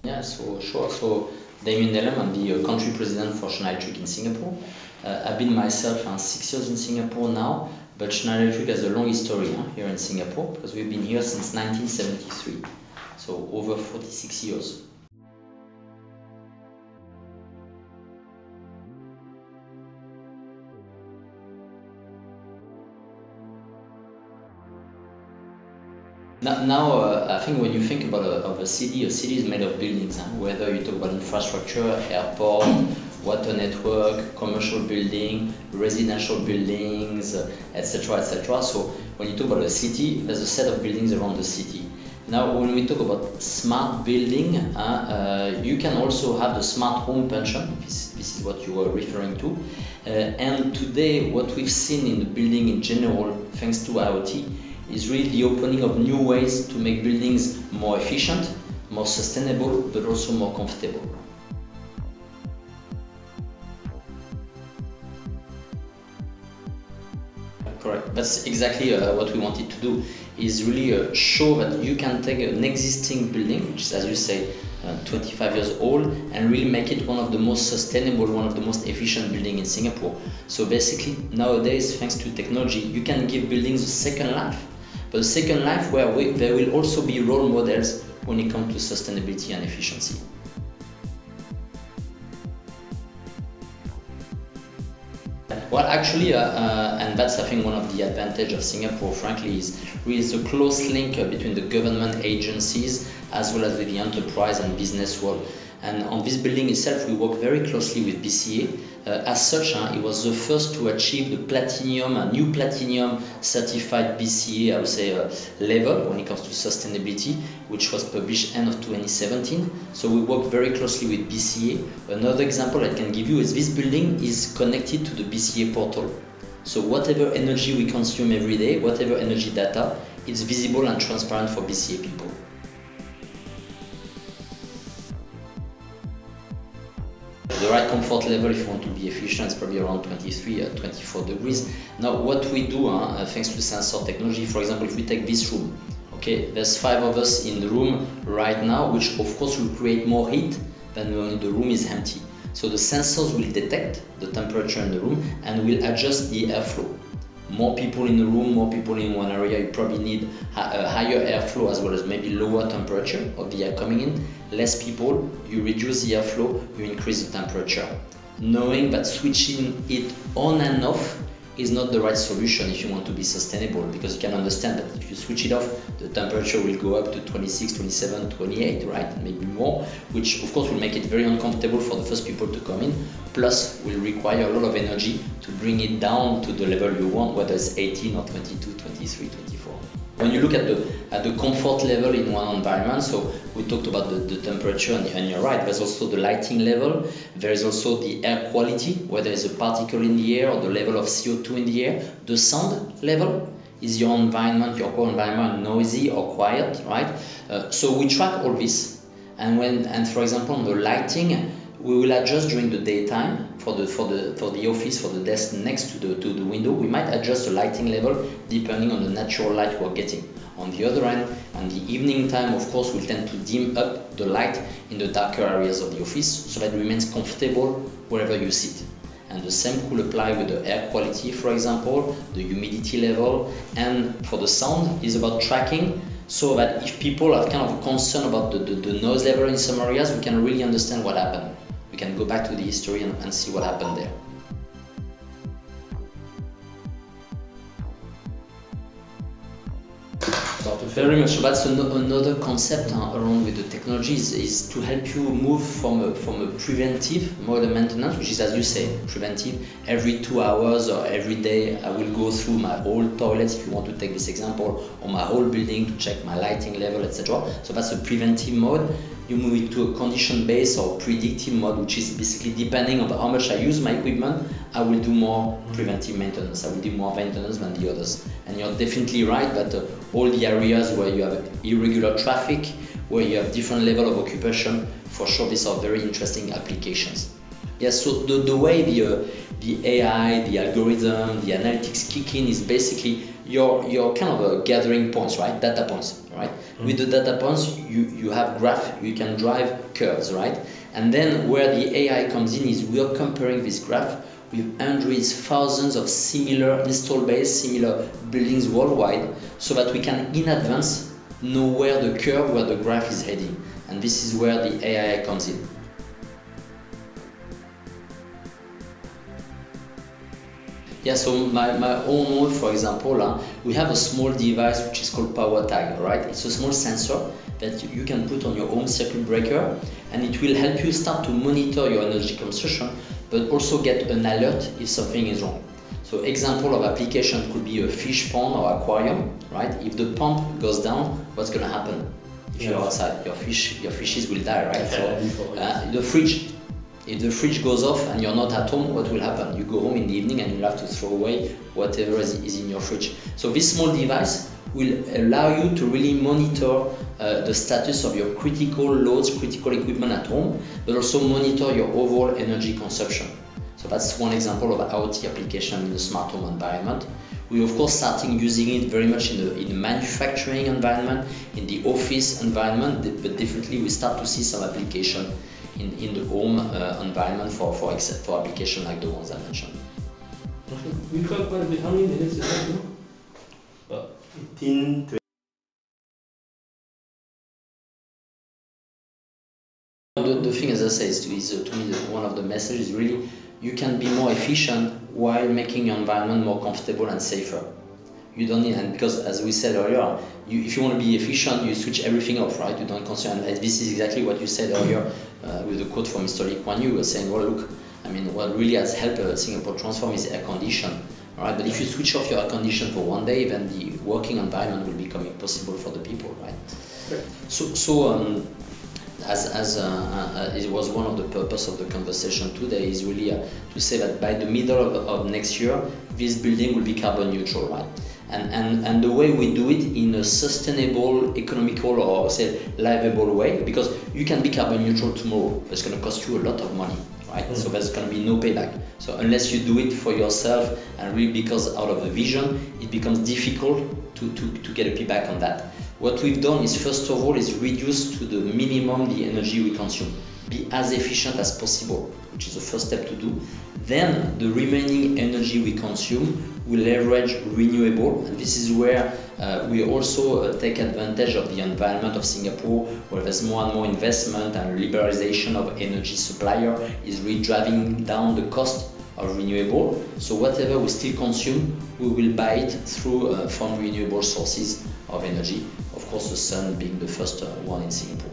Yeah, so sure. So Damien Delem, I'm the country president for Schneider Electric in Singapore. I've been myself 6 years in Singapore now, but Schneider Electric has a long history here in Singapore because we've been here since 1973, so over 46 years. Now, I think when you think about a city is made of buildings. Whether you talk about infrastructure, airport, water network, commercial building, residential buildings, etc., etc. So when you talk about a city, there's a set of buildings around the city. Now, when we talk about smart building, you can also have the smart home pension. This is what you were referring to. And today, what we've seen in the building in general, thanks to IoT, is really the opening of new ways to make buildings more efficient, more sustainable, but also more comfortable. Correct. That's exactly what we wanted to do, is really show that you can take an existing building, which is, as you say, 25 years old, and really make it one of the most sustainable, one of the most efficient buildings in Singapore. So basically, nowadays, thanks to technology, you can give buildings a second life. But a second life where there will also be role models when it comes to sustainability and efficiency. Well, actually, and that's I think one of the advantages of Singapore, frankly, is really the close link between the government agencies as well as with the enterprise and business world. And on this building itself, we work very closely with BCA. As such, it was the first to achieve the platinum, a new platinum certified BCA, I would say, level when it comes to sustainability, which was published end of 2017. So we work very closely with BCA. Another example I can give you is this building is connected to the BCA portal. So whatever energy we consume every day, whatever energy data, it's visible and transparent for BCA people. The right comfort level, if you want to be efficient, is probably around 23 or 24 degrees. Now, what we do, thanks to sensor technology, for example, if we take this room, okay, there's 5 of us in the room right now, which of course will create more heat than when the room is empty. So the sensors will detect the temperature in the room and will adjust the airflow. More people in the room, more people in one area, you probably need a higher airflow as well as maybe lower temperature of the air coming in. Less people, you reduce the airflow, you increase the temperature. Knowing that switching it on and off is not the right solution if you want to be sustainable, because you can understand that if you switch it off, the temperature will go up to 26, 27, 28, right? Maybe more, which of course will make it very uncomfortable for the first people to come in, plus will require a lot of energy to bring it down to the level you want, whether it's 18 or 22, 23, 24. When you look at the comfort level in one environment, so we talked about the temperature, and you're right, there's also the lighting level, there is also the air quality, whether it's a particle in the air or the level of CO2 in the air, the sound level, is your environment, your core environment noisy or quiet, right? So we track all this, and for example, on the lighting, we will adjust during the daytime for the office, for the desk next to the window. We might adjust the lighting level depending on the natural light we're getting. On the other hand, on the evening time, of course, we tend to dim up the light in the darker areas of the office so that it remains comfortable wherever you sit. And the same could apply with the air quality, for example, the humidity level, and for the sound is about tracking, so that if people are kind of concerned about the noise level in some areas, we can really understand what happened. We can go back to the history and see what happened there. Very much. So that's another concept around with the technologies, is to help you move from a preventive mode of maintenance, which is, as you say, preventive. Every 2 hours or every day, I will go through my whole toilets, if you want to take this example, or my whole building to check my lighting level, etc. So that's a preventive mode. You move it to a condition-based or predictive mode, which is basically depending on how much I use my equipment, I will do more preventive maintenance. I will do more maintenance than the others. And you're definitely right that all the areas where you have irregular traffic, where you have different level of occupation, for sure these are very interesting applications. Yes, so the way the AI, the algorithm, the analytics kick in is basically your kind of a gathering points, right? Data points, right? Mm-hmm. With the data points, you have graph, you can drive curves, right? And then where the AI comes in is we are comparing this graph with hundreds, thousands of similar install base, similar buildings worldwide, so that we can in advance know where the curve, where the graph is heading. And this is where the AI comes in. Yeah, so my own work, for example, we have a small device which is called PowerTag, right? It's a small sensor that you can put on your home circuit breaker, and it will help you start to monitor your energy consumption, but also get an alert if something is wrong. So example of application could be a fish pond or aquarium, right? If the pump goes down, what's going to happen? If you're outside, your fishes will die, right? So the fridge. If the fridge goes off and you're not at home, what will happen? You go home in the evening and you'll have to throw away whatever is in your fridge. So this small device will allow you to really monitor the status of your critical loads, critical equipment at home, but also monitor your overall energy consumption. So that's one example of IoT application in the smart home environment. We of course starting using it very much in the manufacturing environment, in the office environment, but definitely we start to see some application in the home environment for application like the ones I mentioned. Okay. We talked quite a bit. How many minutes is that? About 15, 20. The thing, as I say, is to me one of the messages is really you can be more efficient while making your environment more comfortable and safer. You don't need, and because as we said earlier, if you want to be efficient, you switch everything off, right? You don't concern. And this is exactly what you said earlier with the quote from Mr. Lee Kuan Yew, saying, well, look, I mean, what really has helped Singapore transform is air condition, all right? But if you switch off your air condition for one day, then the working environment will become impossible for the people, right? So it was one of the purpose of the conversation today is really to say that by the middle of next year, this building will be carbon neutral, right? And the way we do it in a sustainable, economical, or say livable way, because you can be carbon neutral tomorrow, but it's going to cost you a lot of money, right? Mm-hmm. So there's going to be no payback. So unless you do it for yourself and really because out of the vision, it becomes difficult to get a payback on that. What we've done is first of all is reduce to the minimum the energy we consume. Be as efficient as possible, which is the first step to do. Then the remaining energy we consume we leverage renewable, and this is where we also take advantage of the environment of Singapore, where there's more and more investment and liberalization of energy supplier is really driving down the cost of renewable. So whatever we still consume, we will buy it through from renewable sources of energy. Of course, the sun being the first one in Singapore.